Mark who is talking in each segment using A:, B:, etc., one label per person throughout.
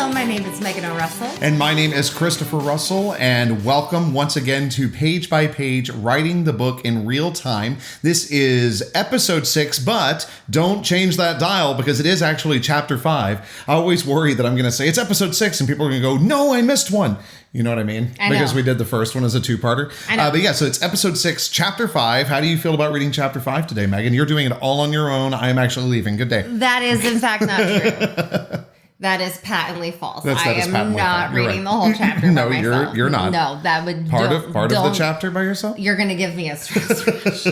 A: Hello, my name is Megan O'Russell.
B: And my name is Christopher Russell, and welcome once again to Page by Page, Writing the Book in Real Time. This is episode 6, but don't change that dial because it is actually chapter 5. I always worry that I'm going to say it's episode 6 and people are going to go, no, I missed one. You know what I mean?
A: I know.
B: Because we did the first one as a two-parter.
A: I know.
B: But yeah, so it's episode 6, chapter 5. How do you feel about reading chapter 5 today, Megan? You're doing it all on your own. I am actually leaving. Good day.
A: That is, in fact, not true. That is patently false.
B: That
A: I
B: is
A: am
B: patently
A: not
B: false. You're
A: reading
B: right.
A: the whole chapter
B: No,
A: by myself.
B: you're not.
A: No, that would...
B: Part of the chapter by yourself?
A: You're going to give me a stress rush.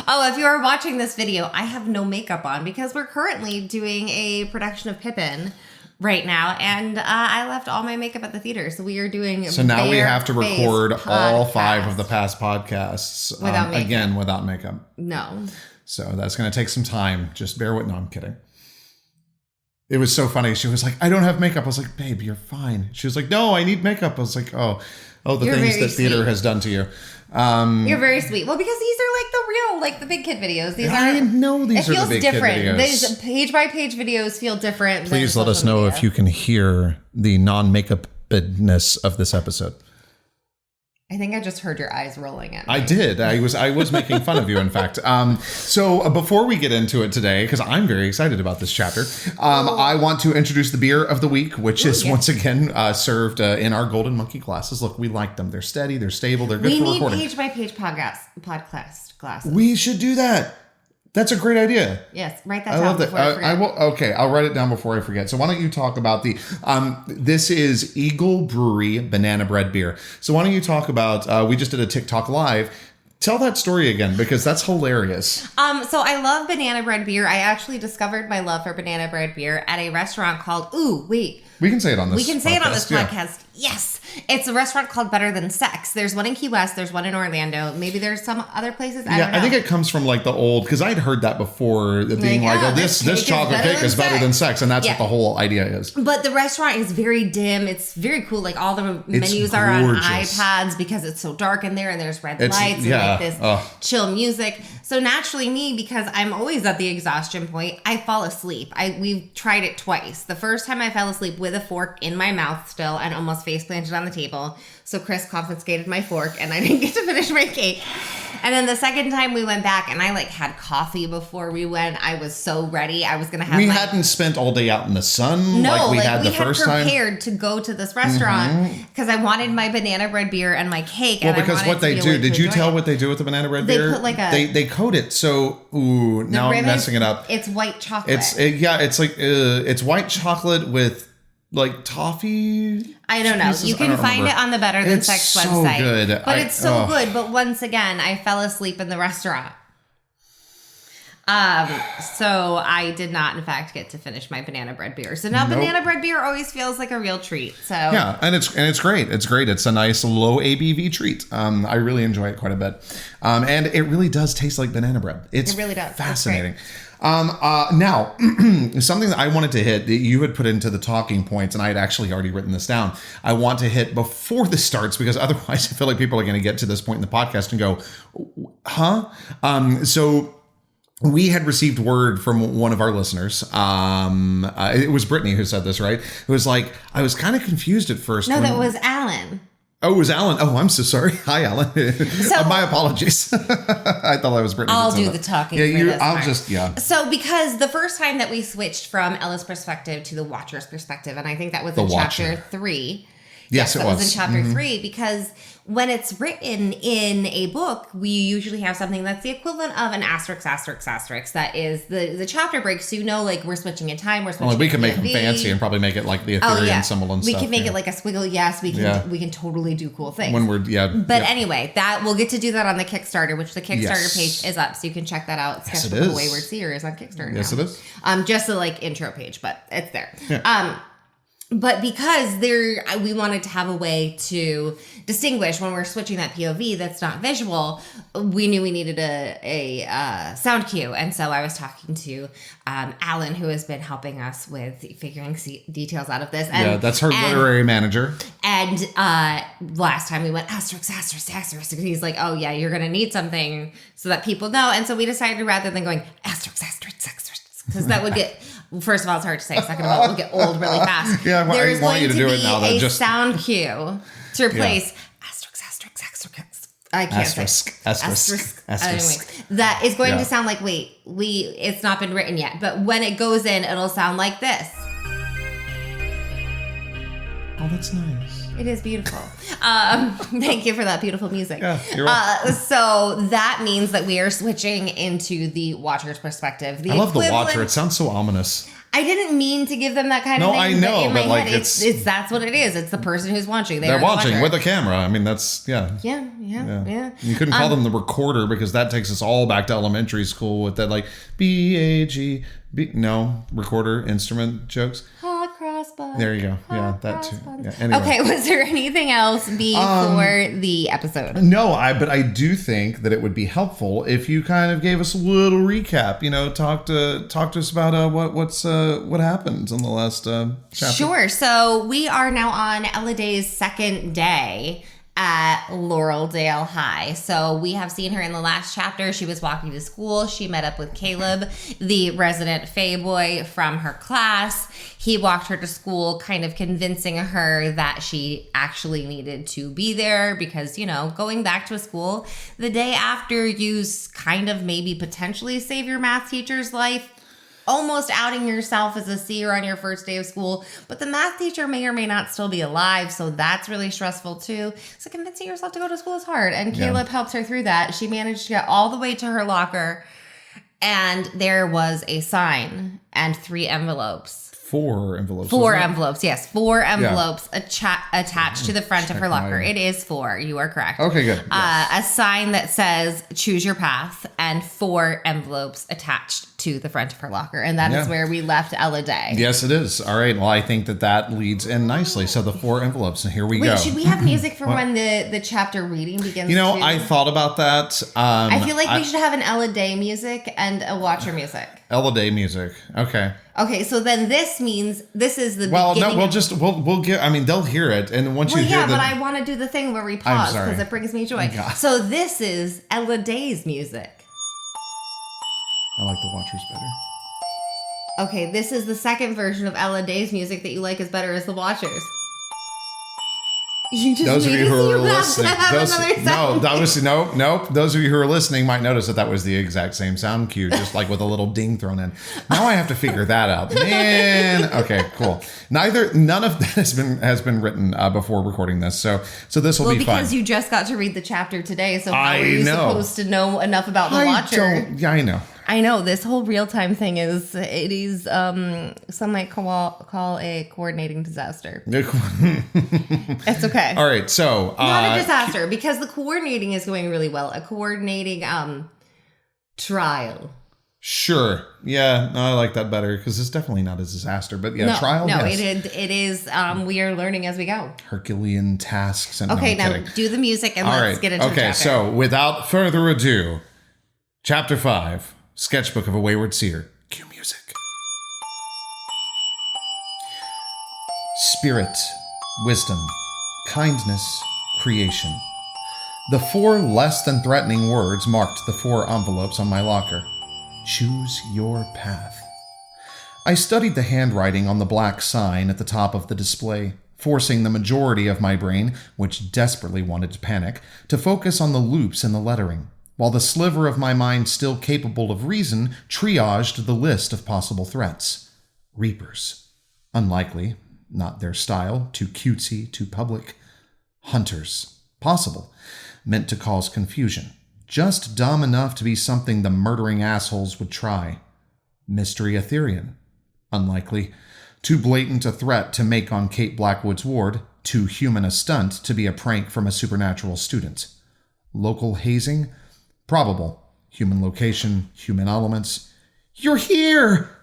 A: Oh, if you are watching this video, I have no makeup on because we're currently doing a production of Pippin right now, and I left all my makeup at the theater, so we are doing...
B: So now we have to record all 5
A: podcast
B: of the past podcasts
A: without makeup.
B: Again without makeup.
A: No.
B: So that's going to take some time. Just bear with... No, I'm kidding. It was so funny. She was like, I don't have makeup. I was like, babe, you're fine. She was like, no, I need makeup. I was like, oh, the
A: You're
B: things
A: very
B: that theater
A: sweet.
B: has done to you.
A: You're very sweet. Well, because these are like the real, like the big kid videos. These
B: I know these
A: it
B: are the
A: feels
B: big
A: different.
B: kid videos.
A: These page by page videos feel different.
B: Please let us know if you can hear the non-makeupness of this episode.
A: I think I just heard your eyes rolling at me.
B: I did. I was making fun of you, in fact. So before we get into it today, because I'm very excited about this chapter, I want to introduce the beer of the week, which is once again served in our Golden Monkey glasses. Look, we like them. They're steady. They're stable. They're good for recording.
A: We need page by page podcast glasses.
B: We should do that. That's a great idea.
A: Yes, write that
B: I
A: down
B: love that.
A: before I forget.
B: I will. Okay, I'll write it down before I forget. So why don't you talk about the? This is Eagle Brewery Banana Bread Beer. So why don't you talk about? We just did a TikTok live. Tell that story again because that's hilarious.
A: So I love banana bread beer. I actually discovered my love for banana bread beer at a restaurant called. Ooh, wait.
B: We can say it on this.
A: We can say it on this
B: yeah.
A: podcast. Yes. It's a restaurant called Better Than Sex. There's one in Key West. There's one in Orlando. Maybe there's some other places. I don't know.
B: I think it comes from like the old, because I'd heard that before, being like, oh, this chocolate cake is better than sex. And that's what the whole idea is.
A: But the restaurant is very dim. It's very cool. Like all the menus are on iPads because it's so dark in there and there's red lights and like this chill music. So naturally me, because I'm always at the exhaustion point, I fall asleep. We've tried it twice. The first time I fell asleep with a fork in my mouth still and almost face planted on the table. So Chris confiscated my fork and I didn't get to finish my cake. And then the second time we went back and I like had coffee before we went. I was so ready. I was going to have
B: hadn't spent all day out in the sun like we had the first time.
A: We had prepared to go to this restaurant because I wanted my banana bread beer and my cake.
B: Well,
A: and
B: because what they do, did you tell what they do with the banana bread beer?
A: They put like
B: they coat it. So, now I'm messing it up.
A: It's white chocolate.
B: It's white chocolate with like toffee.
A: I don't know. You can find it on the Better Than Sex website.
B: Good.
A: But it's so good. But once again, I fell asleep in the restaurant. So I did not, in fact, get to finish my banana bread beer. So now banana bread beer always feels like a real treat. So
B: yeah, and it's great. It's great. It's a nice low ABV treat. I really enjoy it quite a bit. And it really does taste like banana bread. It really does. Fascinating. Now, something that I wanted to hit that you had put into the talking points, and I had actually already written this down. I want to hit before this starts because otherwise I feel like people are going to get to this point in the podcast and go, huh? So we had received word from one of our listeners. It was Brittany who said this, right? It was like, I was kind of confused at first.
A: No, that was Alan.
B: Oh, it was Alan. Oh, I'm so sorry. Hi, Alan. My apologies. I thought I was Brittany.
A: I'll do the talking. So because the first time that we switched from Ella's perspective to the Watcher's perspective, and I think that was in chapter 3.
B: Yes, it was.
A: In chapter 3 because when it's written in a book, we usually have something that's the equivalent of an asterisk. That is the chapter break. So like we're switching in time. We're switching.
B: We can make them fancy and probably make it like the aitherion symbol and stuff.
A: We can make it like a squiggle. Yes, we can totally do cool things. But anyway, we'll get to do that on the Kickstarter, which the Kickstarter page is up, so you can check that out. Sketchbook of Wayward Seer is on Kickstarter.
B: Yes, it is.
A: Just a intro page, but it's there.
B: Yeah.
A: But because we wanted to have a way to distinguish when we're switching that POV that's not visual, we knew we needed a sound cue. And so I was talking to Alan, who has been helping us with figuring details out of this. And,
B: that's her literary manager.
A: And last time we went asterisk. He's like, oh, yeah, you're going to need something so that people know. And so we decided rather than going asterisk, because that would get first of all, it's hard to say. Second of all, it'll get old really fast.
B: Yeah, I want you to do it now.
A: There's going to be a sound cue to replace I can't say. Asterisk. Anyways, that is going to sound like, it's not been written yet. But when it goes in, it'll sound like this.
B: Oh, that's nice.
A: It is beautiful. Thank you for that beautiful music.
B: Yeah, you're welcome.
A: So that means that we are switching into the watcher's perspective.
B: I love the watcher. It sounds so ominous.
A: I didn't mean to give them that kind of thing.
B: No, I know,
A: but in my head,
B: it's
A: that's what it is. It's the person who's watching.
B: They're watching with a camera. I mean, that's,
A: Yeah.
B: You couldn't call them the recorder because that takes us all back to elementary school with that, like, B-A-G, recorder, instrument jokes.
A: Hot cross buns.
B: There you go. Yeah, that too. Yeah, anyway.
A: Okay, was there anything else before the episode?
B: No, but I do think that it would be helpful if you kind of gave us a little recap. Talk to us about what happened in the last chapter.
A: Sure. So we are now on Elladay's second day at Laureldale High. So we have seen her in the last chapter. She was walking to school. She met up with Caleb, the resident Fae boy from her class. He walked her to school, kind of convincing her that she actually needed to be there because, going back to a school the day after you kind of maybe potentially save your math teacher's life, almost outing yourself as a seer on your first day of school, but the math teacher may or may not still be alive, so that's really stressful too. So convincing yourself to go to school is hard, and Caleb helps her through that. She managed to get all the way to her locker, and there was a sign and 3 envelopes.
B: 4 envelopes.
A: 4 envelopes, yes. 4 envelopes attached to the front of her locker. It is 4. You are correct.
B: Okay, good.
A: A sign that says, choose your path, and 4 envelopes attached to the front of her locker. And that is where we left Elladday.
B: Yes, it is. All right. Well, I think that leads in nicely. So the 4 envelopes, and here we go.
A: Should we have music for when the chapter reading begins?
B: I thought about that.
A: I feel like we should have an Elladday music and a watcher music.
B: Elladday music. Okay.
A: Okay, so then this means this is the beginning.
B: We'll get. I mean, they'll hear it, and once you hear
A: but I want to do the thing where we pause because it brings me joy. So this is Elladay's music.
B: I like the watchers better.
A: Okay, this is the second version of Elladay's music that you like is better as the watchers.
B: Those of you who are listening, those of you who are listening might notice that was the exact same sound cue, just like with a little ding thrown in. Now I have to figure that out, man. Okay, cool. None of that has been written before recording this, so this will be fun.
A: Because you just got to read the chapter today, so how are you supposed to know enough about the watcher?
B: I know.
A: I know this whole real time thing is some might call a coordinating disaster. It's okay.
B: All right, so
A: not a disaster because the coordinating is going really well. A coordinating trial.
B: Sure. Yeah, no, I like that better because it's definitely not a disaster. But trial.
A: No,
B: yes.
A: it is. We are learning as we go.
B: Herculean tasks. And
A: okay, now do the music and let's get into the chapter.
B: So without further ado, Chapter 5. Sketchbook of a Wayward Seer. Cue music. Spirit, wisdom, kindness, creation. The 4 less than threatening words marked the 4 envelopes on my locker. Choose your path. I studied the handwriting on the black sign at the top of the display, forcing the majority of my brain, which desperately wanted to panic, to focus on the loops in the lettering, while the sliver of my mind still capable of reason triaged the list of possible threats. Reapers. Unlikely. Not their style. Too cutesy. Too public. Hunters. Possible. Meant to cause confusion. Just dumb enough to be something the murdering assholes would try. Mystery aitherion. Unlikely. Too blatant a threat to make on Kate Blackwood's ward. Too human a stunt to be a prank from a supernatural student. Local hazing. Probable. Human location, human elements. You're here!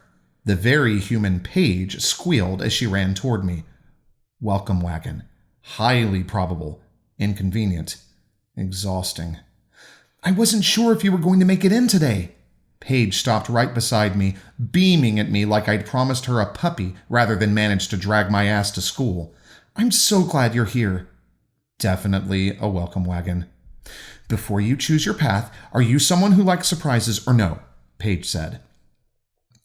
B: The very human Paige squealed as she ran toward me. Welcome wagon. Highly probable. Inconvenient. Exhausting. I wasn't sure if you were going to make it in today. Paige stopped right beside me, beaming at me like I'd promised her a puppy rather than managed to drag my ass to school. I'm so glad you're here. Definitely a welcome wagon. Before you choose your path, are you someone who likes surprises or no? Paige said.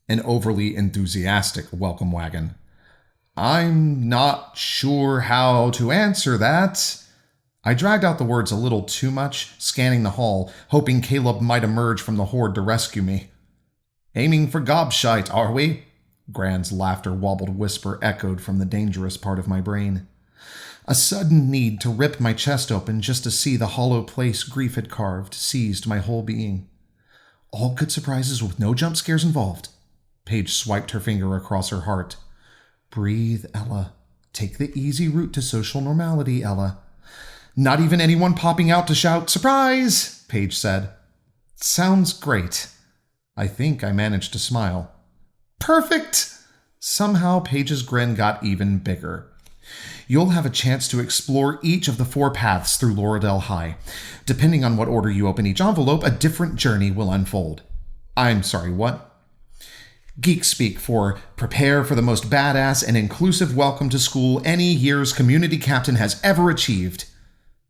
B: An overly enthusiastic welcome wagon. I'm not sure how to answer that. I dragged out the words a little too much, scanning the hall, hoping Caleb might emerge from the horde to rescue me. Aiming for gobshite, are we? Gran's laughter-wobbled whisper echoed from the dangerous part of my brain. A sudden need to rip my chest open just to see the hollow place grief had carved seized my whole being. All good surprises with no jump scares involved. Paige swiped her finger across her heart. Breathe, Ella. Take the easy route to social normality, Ella. Not even anyone popping out to shout, "Surprise!" Paige said. Sounds great. I think I managed to smile. Perfect! Somehow Paige's grin got even bigger. You'll have a chance to explore each of the 4 paths through Laureldale High. Depending on what order you open each envelope, a different journey will unfold. I'm sorry, what? Geek speak for prepare for the most badass and inclusive welcome to school any year's community captain has ever achieved.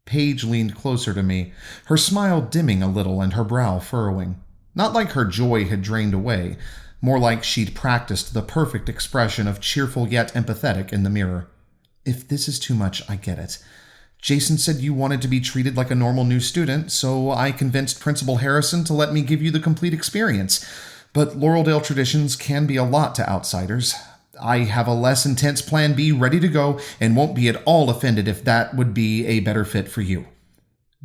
B: Paige leaned closer to me, her smile dimming a little and her brow furrowing. Not like her joy had drained away, more like she'd practiced the perfect expression of cheerful yet empathetic in the mirror. If this is too much, I get it. Jason said you wanted to be treated like a normal new student, so I convinced Principal Harrison to let me give you the complete experience. But Laureldale traditions can be a lot to outsiders. I have a less intense plan B ready to go and won't be at all offended if that would be a better fit for you.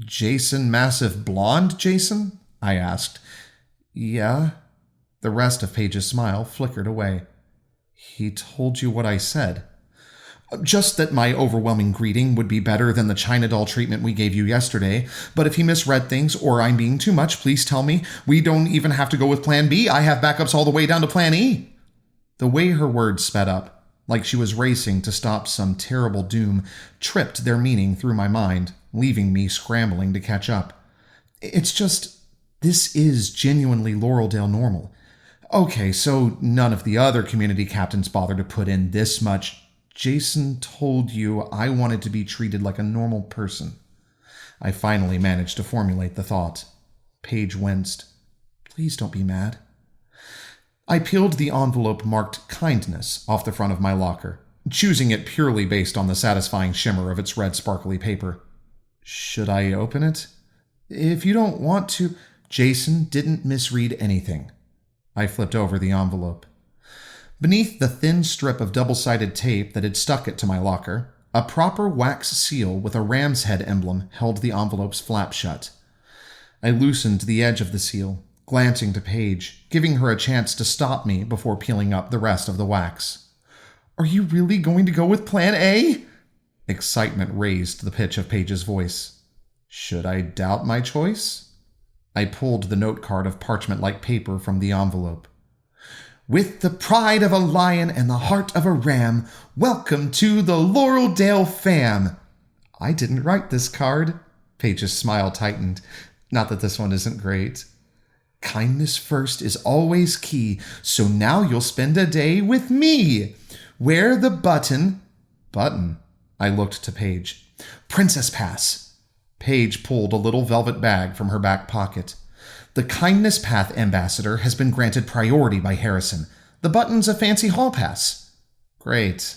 B: Jason Massive Blonde Jason? I asked. Yeah. The rest of Paige's smile flickered away. He told you what I said. Just that my overwhelming greeting would be better than the China doll treatment we gave you yesterday, but if he misread things or I'm being too much, please tell me. We don't even have to go with Plan B. I have backups all the way down to Plan E. The way her words sped up, like she was racing to stop some terrible doom, tripped their meaning through my mind, leaving me scrambling to catch up. It's just, this is genuinely Laureldale normal. Okay, so none of the other community captains bothered to put in this much. Jason told you I wanted to be treated like a normal person. I finally managed to formulate the thought. Paige winced. Please don't be mad. I peeled the envelope marked kindness off the front of my locker, choosing it purely based on the satisfying shimmer of its red sparkly paper. Should I open it? If you don't want to... Jason didn't misread anything. I flipped over the envelope. Beneath the thin strip of double-sided tape that had stuck it to my locker, a proper wax seal with a ram's head emblem held the envelope's flap shut. I loosened the edge of the seal, glancing to Paige, giving her a chance to stop me before peeling up the rest of the wax. Are you really going to go with Plan A? Excitement raised the pitch of Paige's voice. Should I doubt my choice? I pulled the note card of parchment-like paper from the envelope. With the pride of a lion and the heart of a ram, welcome to the Laureldale fam. I didn't write this card. Paige's smile tightened. Not that this one isn't great. Kindness first is always key, so now you'll spend a day with me. Wear the button. Button? I looked to Paige. Princess Pass. Paige pulled a little velvet bag from her back pocket. The Kindness Path ambassador has been granted priority by Harrison. The button's a fancy hall pass. Great.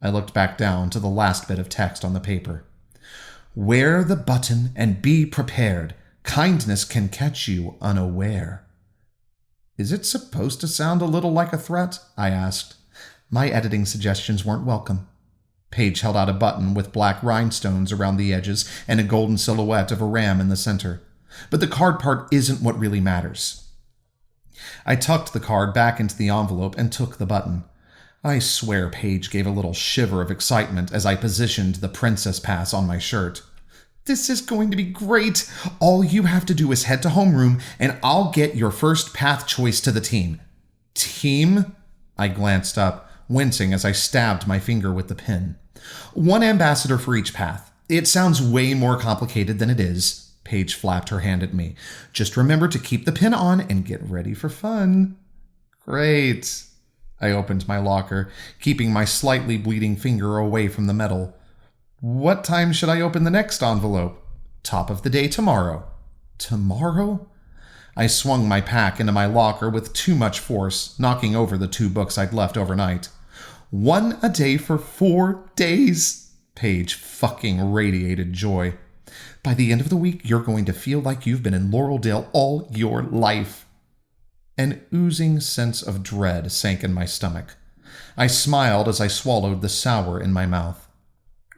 B: I looked back down to the last bit of text on the paper. Wear the button and be prepared. Kindness can catch you unaware. Is it supposed to sound a little like a threat? I asked. My editing suggestions weren't welcome. Paige held out a button with black rhinestones around the edges and a golden silhouette of a ram in the center. But the card part isn't what really matters. I tucked the card back into the envelope and took the button. I swear Paige gave a little shiver of excitement as I positioned the Princess Pass on my shirt. This is going to be great. All you have to do is head to homeroom and I'll get your first path choice to the team. Team? I glanced up, wincing as I stabbed my finger with the pen. One ambassador for each path. It sounds way more complicated than it is. Paige flapped her hand at me. Just remember to keep the pin on and get ready for fun. Great. I opened my locker, keeping my slightly bleeding finger away from the metal. What time should I open the next envelope? Top of the day tomorrow. Tomorrow? I swung my pack into my locker with too much force, knocking over the 2 books I'd left overnight. 1 a day for 4 days. Paige fucking radiated joy. By the end of the week, you're going to feel like you've been in Laureldale all your life. An oozing sense of dread sank in my stomach. I smiled as I swallowed the sour in my mouth.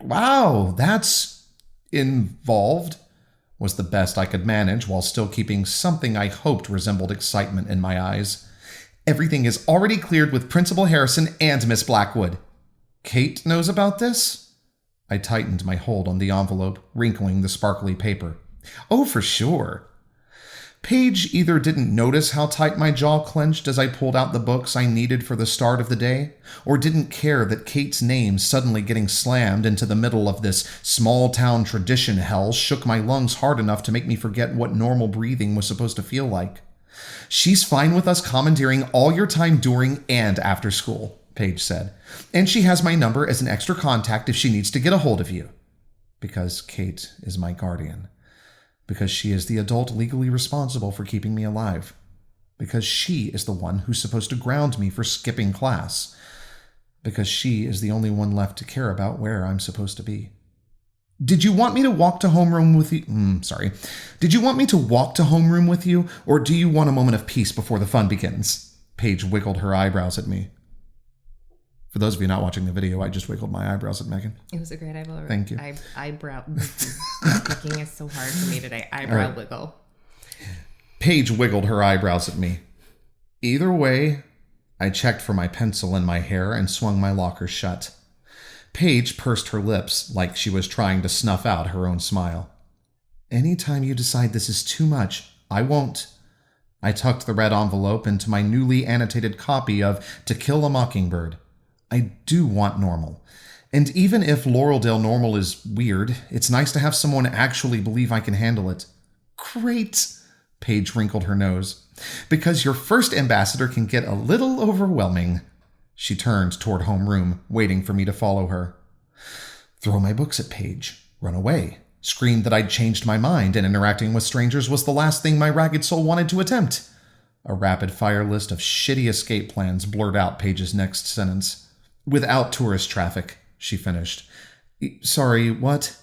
B: Wow, that's involved, was the best I could manage while still keeping something I hoped resembled excitement in my eyes. Everything is already cleared with Principal Harrison and Miss Blackwood. Kate knows about this? I tightened my hold on the envelope, wrinkling the sparkly paper. Oh, for sure. Paige either didn't notice how tight my jaw clenched as I pulled out the books I needed for the start of the day, or didn't care that Kate's name suddenly getting slammed into the middle of this small-town tradition hell shook my lungs hard enough to make me forget what normal breathing was supposed to feel like. She's fine with us commandeering all your time during and after school, Paige said, and she has my number as an extra contact if she needs to get a hold of you. Because Kate is my guardian. Because she is the adult legally responsible for keeping me alive. Because she is the one who's supposed to ground me for skipping class. Because she is the only one left to care about where I'm supposed to be. Did you want me to walk to homeroom with you? Did you want me to walk to homeroom with you, or do you want a moment of peace before the fun begins? Paige wiggled her eyebrows at me. For those of you not watching the video, I just wiggled my eyebrows at Megan.
A: It was a great eyebrow.
B: Thank you.
A: Eyebrow. Speaking is so hard for me today. Eyebrow right. Wiggle.
B: Paige wiggled her eyebrows at me. Either way, I checked for my pencil in my hair and swung my locker shut. Paige pursed her lips like she was trying to snuff out her own smile. Anytime you decide this is too much, I won't. I tucked the red envelope into my newly annotated copy of To Kill a Mockingbird. I do want normal. And even if Laureldale normal is weird, it's nice to have someone actually believe I can handle it. Great, Paige wrinkled her nose. Because your first ambassador can get a little overwhelming. She turned toward homeroom, waiting for me to follow her. Throw my books at Paige. Run away. Scream that I'd changed my mind and interacting with strangers was the last thing my ragged soul wanted to attempt. A rapid-fire list of shitty escape plans blurred out Paige's next sentence. Without tourist traffic, she finished. Sorry, what?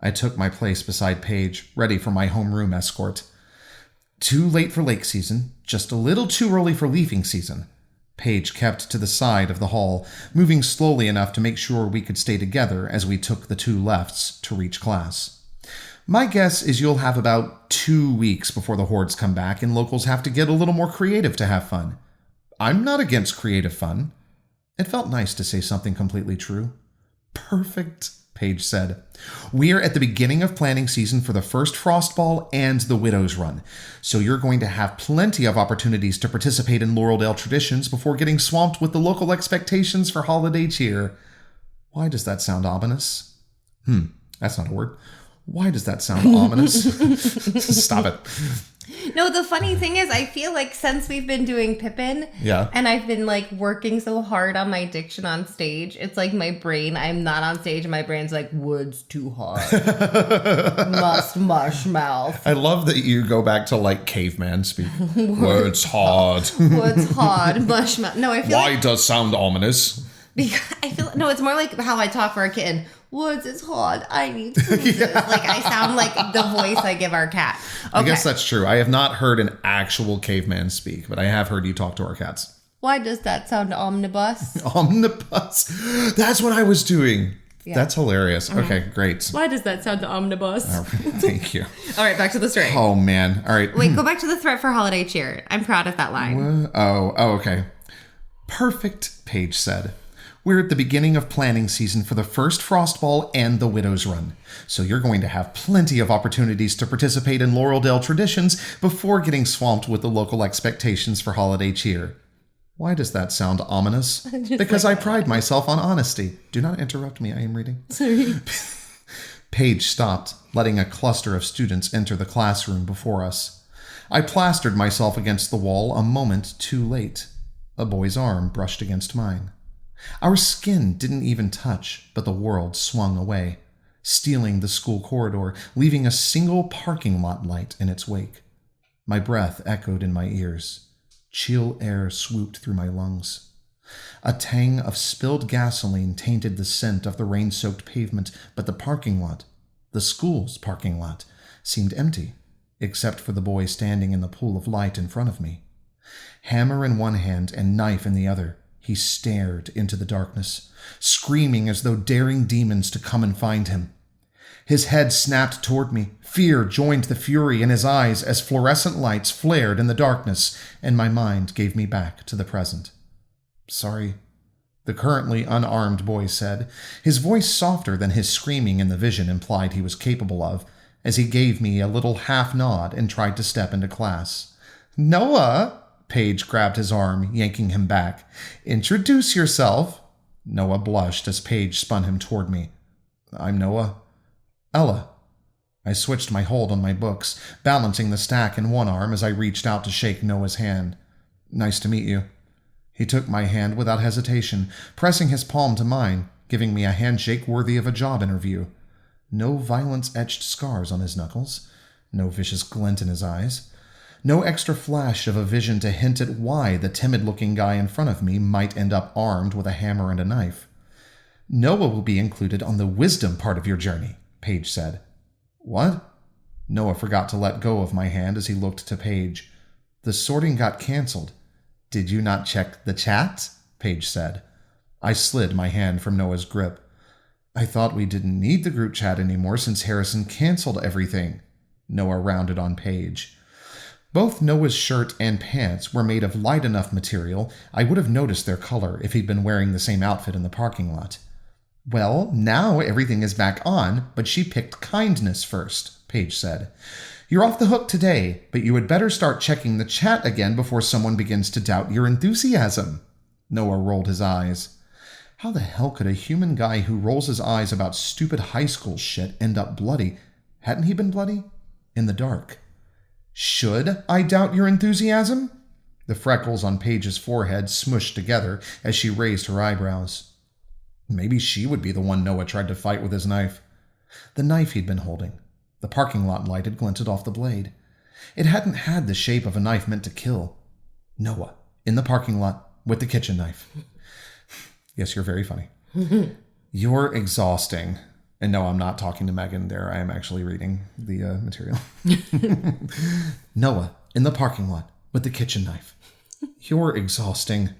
B: I took my place beside Paige, ready for my homeroom escort. Too late for lake season, just a little too early for leafing season. Paige kept to the side of the hall, moving slowly enough to make sure we could stay together as we took the 2 lefts to reach class. My guess is you'll have about 2 weeks before the hordes come back and locals have to get a little more creative to have fun. I'm not against creative fun. It felt nice to say something completely true. Perfect, Paige said. We're at the beginning of planning season for the first Frost Ball and the Widow's Run, so you're going to have plenty of opportunities to participate in Laureldale traditions before getting swamped with the local expectations for holiday cheer. Why does that sound ominous? That's not a word. Why does that sound ominous? Stop it.
A: No, the funny thing is, I feel like since we've been doing Pippin, and I've been like working so hard on my diction on stage, it's like my brain, I'm not on stage and my brain's like, wood's too hot. Must mush mouth.
B: I love that you go back to like caveman speak. Wood's hard.
A: Wood's hard, mush mouth. No, I feel
B: Why does sound ominous?
A: Because I feel, no, it's more like how I talk for a kitten. Woods is hard. I need food. Like I sound like the voice I give our cat. Okay.
B: I guess that's true. I have not heard an actual caveman speak, but I have heard you talk to our cats.
A: Why does that sound omnibus?
B: Omnibus. That's what I was doing. Yeah. That's hilarious. Okay, great.
A: Why does that sound omnibus?
B: Thank you.
A: All right, back to the story.
B: Oh, man. All right.
A: Wait, go back to the threat for holiday cheer. I'm proud of that line.
B: Oh, okay. Perfect, Paige said. We're at the beginning of planning season for the first Frost Ball and the Widow's Run, so you're going to have plenty of opportunities to participate in Laureldale traditions before getting swamped with the local expectations for holiday cheer. Why does that sound ominous? Because I pride myself on honesty. Do not interrupt me, I am reading.
A: Sorry.
B: Paige stopped, letting a cluster of students enter the classroom before us. I plastered myself against the wall a moment too late. A boy's arm brushed against mine. Our skin didn't even touch, but the world swung away, stealing the school corridor, leaving a single parking lot light in its wake. My breath echoed in my ears. Chill air swooped through my lungs. A tang of spilled gasoline tainted the scent of the rain-soaked pavement, but the parking lot, the school's parking lot, seemed empty, except for the boy standing in the pool of light in front of me. Hammer in one hand and knife in the other, he stared into the darkness, screaming as though daring demons to come and find him. His head snapped toward me. Fear joined the fury in his eyes as fluorescent lights flared in the darkness, and my mind gave me back to the present. "Sorry," the currently unarmed boy said, his voice softer than his screaming in the vision implied he was capable of, as he gave me a little half-nod and tried to step into class. "Noah!" Paige grabbed his arm, yanking him back. "Introduce yourself." Noah blushed as Paige spun him toward me. "I'm Noah." "Ella." I switched my hold on my books, balancing the stack in one arm as I reached out to shake Noah's hand. "Nice to meet you." He took my hand without hesitation, pressing his palm to mine, giving me a handshake worthy of a job interview. No violence-etched scars on his knuckles, no vicious glint in his eyes, no extra flash of a vision to hint at why the timid-looking guy in front of me might end up armed with a hammer and a knife. "Noah will be included on the wisdom part of your journey," Paige said. "What?" Noah forgot to let go of my hand as he looked to Paige. "The sorting got canceled." "Did you not check the chat?" Paige said. I slid my hand from Noah's grip. "I thought we didn't need the group chat anymore since Harrison canceled everything." Noah rounded on Paige. Both Noah's shirt and pants were made of light enough material I would have noticed their color if he'd been wearing the same outfit in the parking lot. "Well, now everything is back on, but she picked kindness first," Paige said. "You're off the hook today, but you had better start checking the chat again before someone begins to doubt your enthusiasm." Noah rolled his eyes. How the hell could a human guy who rolls his eyes about stupid high school shit end up bloody? Hadn't he been bloody? In the dark. "Should I doubt your enthusiasm?" The freckles on Paige's forehead smushed together as she raised her eyebrows. Maybe she would be the one Noah tried to fight with his knife. The knife he'd been holding. The parking lot light had glinted off the blade. It hadn't had the shape of a knife meant to kill. Noah, in the parking lot, with the kitchen knife. Yes, you're very funny. "You're exhausting." And no, I'm not talking to Megan there. I am actually reading the material. "Noah, in the parking lot, with the kitchen knife." "You're exhausting."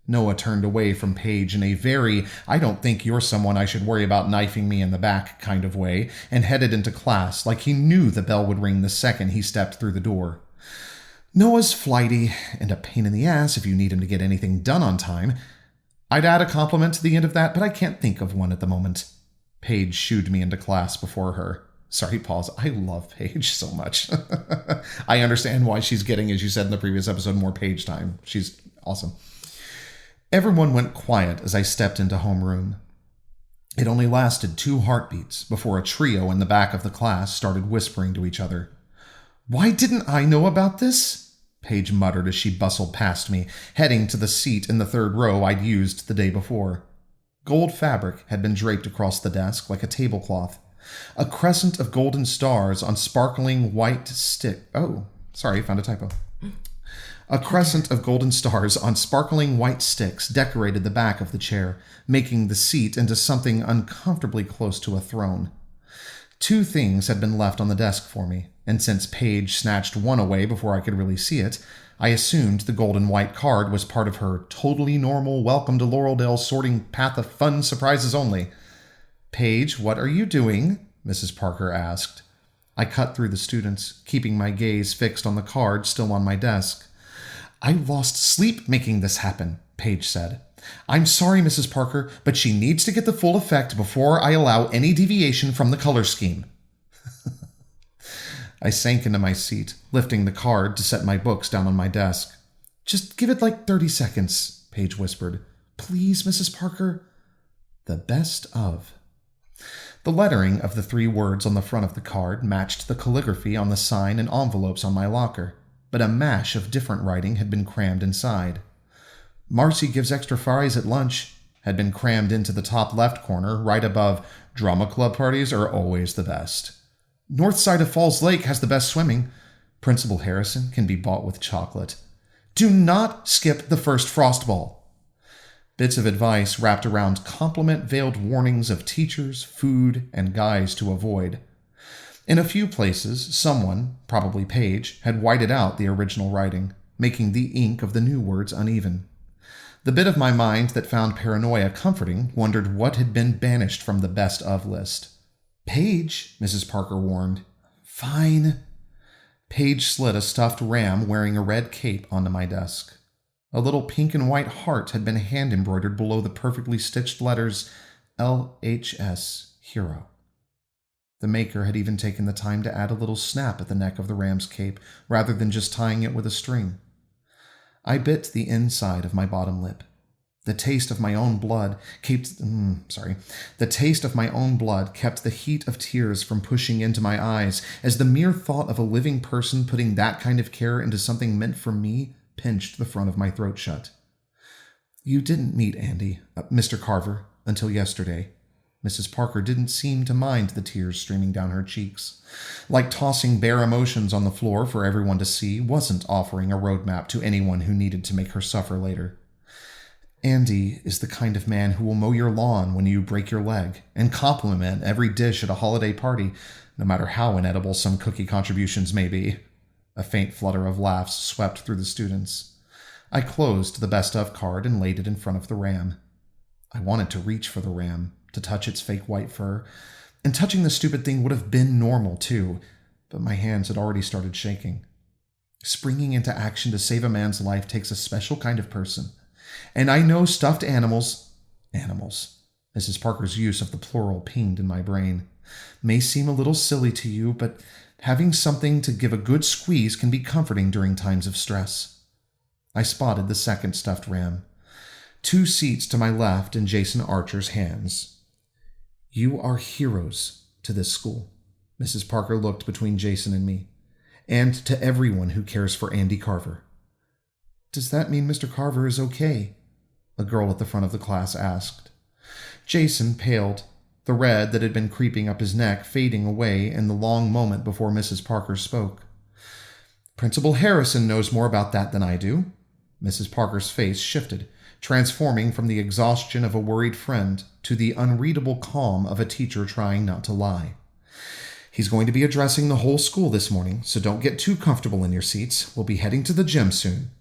B: Noah turned away from Paige in a very, "I don't think you're someone I should worry about knifing me in the back" kind of way, and headed into class like he knew the bell would ring the second he stepped through the door. Noah's flighty and a pain in the ass if you need him to get anything done on time. I'd add a compliment to the end of that, but I can't think of one at the moment. Paige shooed me into class before her. Sorry, pause. I love Paige so much. I understand why she's getting, as you said in the previous episode, more Paige time. She's awesome. Everyone went quiet as I stepped into homeroom. It only lasted 2 heartbeats before a trio in the back of the class started whispering to each other. "Why didn't I know about this?" Paige muttered as she bustled past me, heading to the seat in the 3rd row I'd used the day before. Gold fabric had been draped across the desk like a tablecloth. A crescent of golden stars on sparkling white found a typo. A crescent of golden stars on sparkling white sticks decorated the back of the chair, making the seat into something uncomfortably close to a throne. 2 things had been left on the desk for me, and since Paige snatched one away before I could really see it, I assumed the gold and white card was part of her totally normal welcome to Laureldale sorting path of fun surprises only. "Paige, what are you doing?" Mrs. Parker asked. I cut through the students, keeping my gaze fixed on the card still on my desk. "I lost sleep making this happen," Paige said. "I'm sorry, Mrs. Parker, but she needs to get the full effect before I allow any deviation from the color scheme." I sank into my seat, lifting the card to set my books down on my desk. "Just give it like 30 seconds, Paige whispered. "Please, Mrs. Parker." The best of. The lettering of the 3 words on the front of the card matched the calligraphy on the sign and envelopes on my locker, but a mash of different writing had been crammed inside. "Marcy gives extra fries at lunch" had been crammed into the top left corner, right above "Drama club parties are always the best." "North side of Falls Lake has the best swimming." Principal Harrison can be bought with chocolate. Do not skip the first frostball. Bits of advice wrapped around compliment-veiled warnings of teachers, food, and guys to avoid. In a few places, someone, probably Paige, had whited out the original writing, making the ink of the new words uneven. The bit of my mind that found paranoia comforting wondered what had been banished from the best of list. Paige, Mrs. Parker warned. Fine. Paige slid a stuffed ram wearing a red cape onto my desk. A little pink and white heart had been hand-embroidered below the perfectly stitched letters LHS Hero. The maker had even taken the time to add a little snap at the neck of the ram's cape, rather than just tying it with a string. I bit the inside of my bottom lip. The taste of my own blood kept the heat of tears from pushing into my eyes, as the mere thought of a living person putting that kind of care into something meant for me pinched the front of my throat shut. You didn't meet Mr. Carver, until yesterday. Mrs. Parker didn't seem to mind the tears streaming down her cheeks. Like tossing bare emotions on the floor for everyone to see wasn't offering a roadmap to anyone who needed to make her suffer later. Andy is the kind of man who will mow your lawn when you break your leg and compliment every dish at a holiday party, no matter how inedible some cookie contributions may be. A faint flutter of laughs swept through the students. I closed the best of card and laid it in front of the ram. I wanted to reach for the ram, to touch its fake white fur, and touching the stupid thing would have been normal too, but my hands had already started shaking. Springing into action to save a man's life takes a special kind of person, and I know stuffed animals, Mrs. Parker's use of the plural pinged in my brain, may seem a little silly to you, but having something to give a good squeeze can be comforting during times of stress. I spotted the second stuffed ram, 2 seats to my left in Jason Archer's hands. You are heroes to this school. Mrs. Parker looked between Jason and me, and to everyone who cares for Andy Carver. Does that mean Mr. Carver is okay? A girl at the front of the class asked. Jason paled, the red that had been creeping up his neck fading away in the long moment before Mrs. Parker spoke. Principal Harrison knows more about that than I do. Mrs. Parker's face shifted, transforming from the exhaustion of a worried friend to the unreadable calm of a teacher trying not to lie. He's going to be addressing the whole school this morning, so don't get too comfortable in your seats. We'll be heading to the gym soon.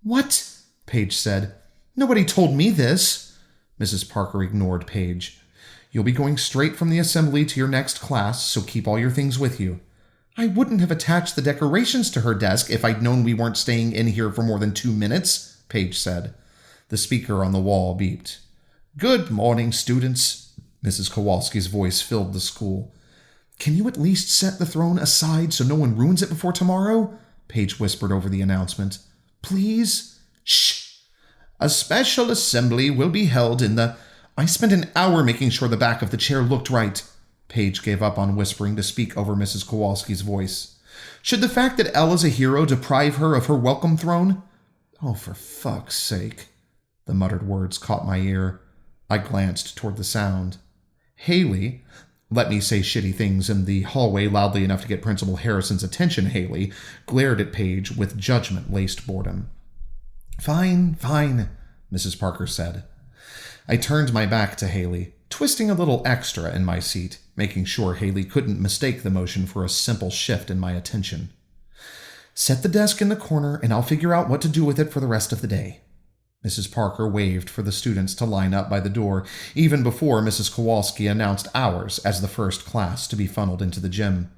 B: What? Paige said. Nobody told me this. Mrs. Parker ignored Paige. You'll be going straight from the assembly to your next class, so keep all your things with you. I wouldn't have attached the decorations to her desk if I'd known we weren't staying in here for more than 2 minutes, Paige said. The speaker on the wall beeped. Good morning, students. Mrs. Kowalski's voice filled the school. Can you at least set the throne aside so no one ruins it before tomorrow? Paige whispered over the announcement. Please? Shh. A special assembly will be held in the... I spent an hour making sure the back of the chair looked right. Paige gave up on whispering to speak over Mrs. Kowalski's voice. Should the fact that Ella's a hero deprive her of her welcome throne? Oh, for fuck's sake. The muttered words caught my ear. I glanced toward the sound. Haley, let me say shitty things in the hallway loudly enough to get Principal Harrison's attention, Haley, glared at Paige with judgment-laced boredom. Fine, Mrs. Parker said. I turned my back to Haley, twisting a little extra in my seat, making sure Haley couldn't mistake the motion for a simple shift in my attention. Set the desk in the corner, and I'll figure out what to do with it for the rest of the day. Mrs. Parker waved for the students to line up by the door, even before Mrs. Kowalski announced ours as the first class to be funneled into the gym.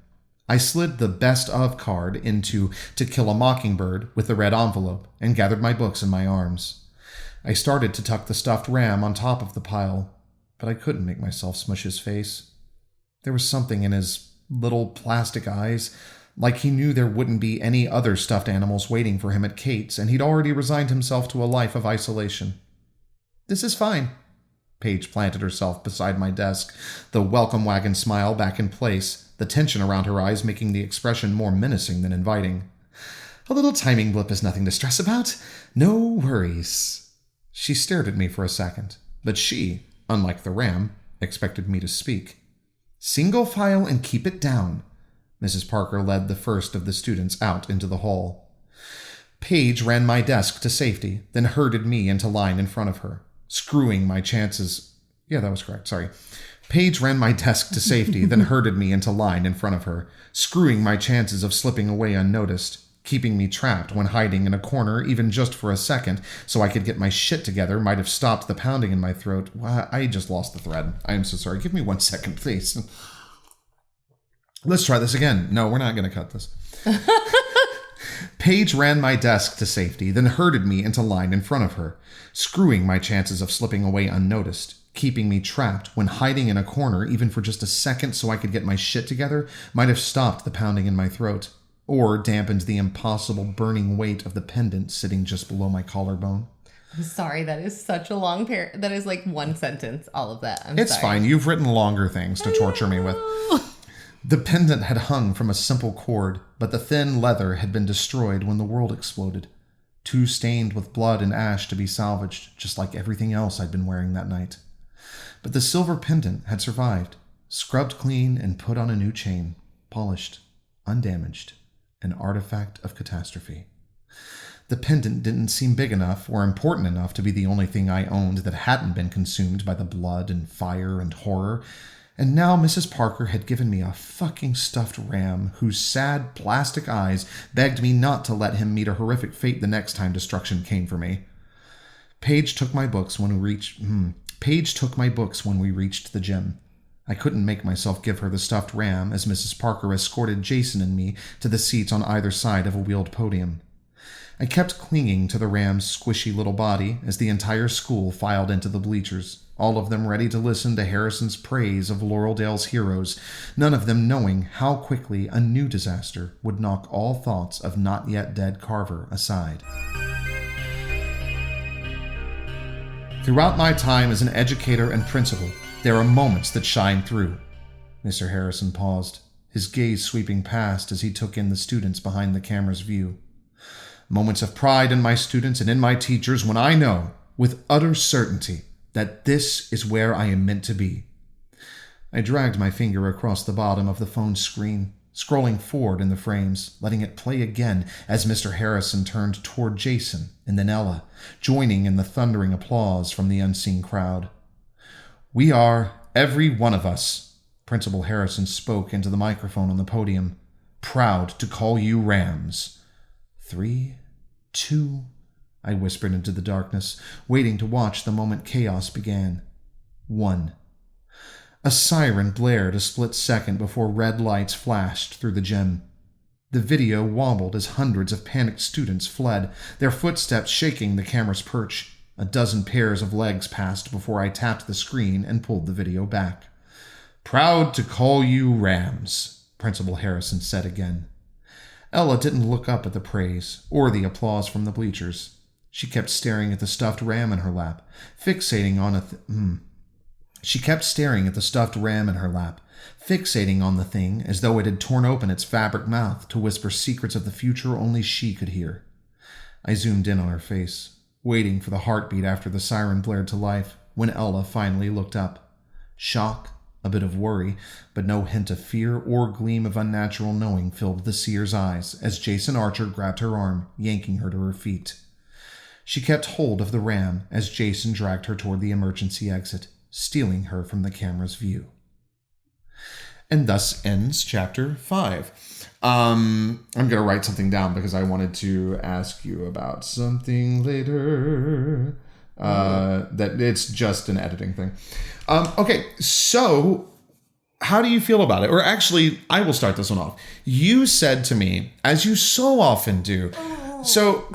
B: I slid the best of card into To Kill a Mockingbird with the red envelope and gathered my books in my arms. I started to tuck the stuffed ram on top of the pile, but I couldn't make myself smush his face. There was something in his little plastic eyes, like he knew there wouldn't be any other stuffed animals waiting for him at Kate's, and he'd already resigned himself to a life of isolation. This is fine. Paige planted herself beside my desk, the welcome wagon smile back in place, the tension around her eyes making the expression more menacing than inviting. A little timing blip is nothing to stress about. No worries. She stared at me for a second, but she, unlike the ram, expected me to speak. Single file and keep it down. Mrs. Parker led the first of the students out into the hall. Paige ran my desk to safety, then herded me into line in front of her, screwing my chances... Yeah, that was correct, sorry. Paige ran my desk to safety, then herded me into line in front of her, screwing my chances of slipping away unnoticed, keeping me trapped when hiding in a corner even just for a second so I could get my shit together might have stopped the pounding in my throat. I just lost the thread. I am so sorry. Give me 1 second, please. Let's try this again. No, we're not going to cut this. Paige ran my desk to safety, then herded me into line in front of her, screwing my chances of slipping away unnoticed, keeping me trapped when hiding in a corner even for just a second so I could get my shit together might have stopped the pounding in my throat, or dampened the impossible burning weight of the pendant sitting just below my collarbone.
A: I'm sorry, that is such a long that is like one sentence, all of that.
B: It's sorry. Fine, you've written longer things to torture me with. The pendant had hung from a simple cord, but the thin leather had been destroyed when the world exploded, too stained with blood and ash to be salvaged, just like everything else I'd been wearing that night. But the silver pendant had survived, scrubbed clean and put on a new chain, polished, undamaged, an artifact of catastrophe. The pendant didn't seem big enough or important enough to be the only thing I owned that hadn't been consumed by the blood and fire and horror, and now Mrs. Parker had given me a fucking stuffed ram whose sad plastic eyes begged me not to let him meet a horrific fate the next time destruction came for me. Paige took my books when we reached the gym. I couldn't make myself give her the stuffed ram as Mrs. Parker escorted Jason and me to the seats on either side of a wheeled podium. I kept clinging to the ram's squishy little body as the entire school filed into the bleachers, all of them ready to listen to Harrison's praise of Laureldale's heroes, none of them knowing how quickly a new disaster would knock all thoughts of not yet dead Carver aside. Throughout my time as an educator and principal, there are moments that shine through. Mr. Harrison paused, his gaze sweeping past as he took in the students behind the camera's view. Moments of pride in my students and in my teachers when I know, with utter certainty, that this is where I am meant to be. I dragged my finger across the bottom of the phone screen, scrolling forward in the frames, letting it play again as Mr. Harrison turned toward Jason and then Ella, joining in the thundering applause from the unseen crowd. "We are, every one of us," Principal Harrison spoke into the microphone on the podium, "proud to call you Rams." 3, 2, I whispered into the darkness, waiting to watch the moment chaos began. 1. A siren blared a split second before red lights flashed through the gym. The video wobbled as hundreds of panicked students fled, their footsteps shaking the camera's perch. A dozen pairs of legs passed before I tapped the screen and pulled the video back. "Proud to call you Rams," Principal Harrison said again. Ella didn't look up at the praise or the applause from the bleachers. She kept staring at the stuffed ram in her lap, fixating on the thing as though it had torn open its fabric mouth to whisper secrets of the future only she could hear. I zoomed in on her face, waiting for the heartbeat after the siren blared to life, when Ella finally looked up. Shock, a bit of worry, but no hint of fear or gleam of unnatural knowing filled the seer's eyes as Jason Archer grabbed her arm, yanking her to her feet. She kept hold of the ram as Jason dragged her toward the emergency exit, stealing her from the camera's view. And thus ends Chapter 5. I'm going to write something down because I wanted to ask you about something later. That it's just an editing thing. Okay, so how do you feel about it? Or actually, I will start this one off. You said to me, as you so often do, so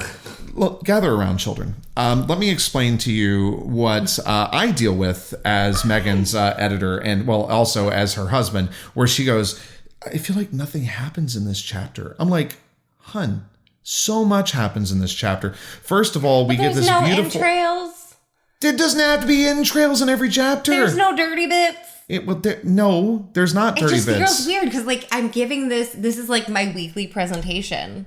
B: look, gather around, children. Let me explain to you what I deal with as Megan's editor and, well, also as her husband, where she goes, "I feel like nothing happens in this chapter." I'm like, "Hun, so much happens in this chapter." First of all, we get this beautiful entrails. It doesn't have to be entrails in every chapter.
A: There's no dirty bits.
B: There's not dirty bits. It just feels
A: weird because, like, I'm giving this is like my weekly presentation.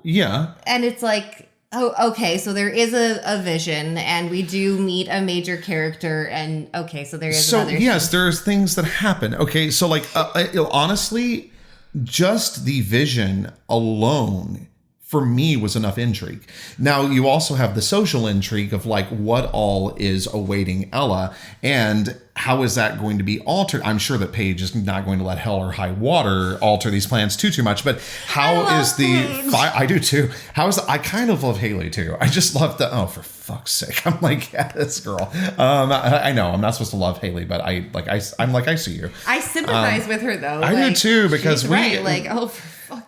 B: Yeah.
A: And it's like, oh, okay, so there is a vision, and we do meet a major character, and okay, so there is another.
B: So, yes, there's things that happen. Okay, so, like, honestly, just the vision alone for me was enough intrigue. Now, you also have the social intrigue of like what all is awaiting Ella and how is that going to be altered? I'm sure that Paige is not going to let hell or high water alter these plans too much, but how is I do too. I kind of love Haley too. I just love for fuck's sake. I'm like, yeah, this girl. I know I'm not supposed to love Haley, but I'm like, I see you.
A: I sympathize with her though.
B: I do too, because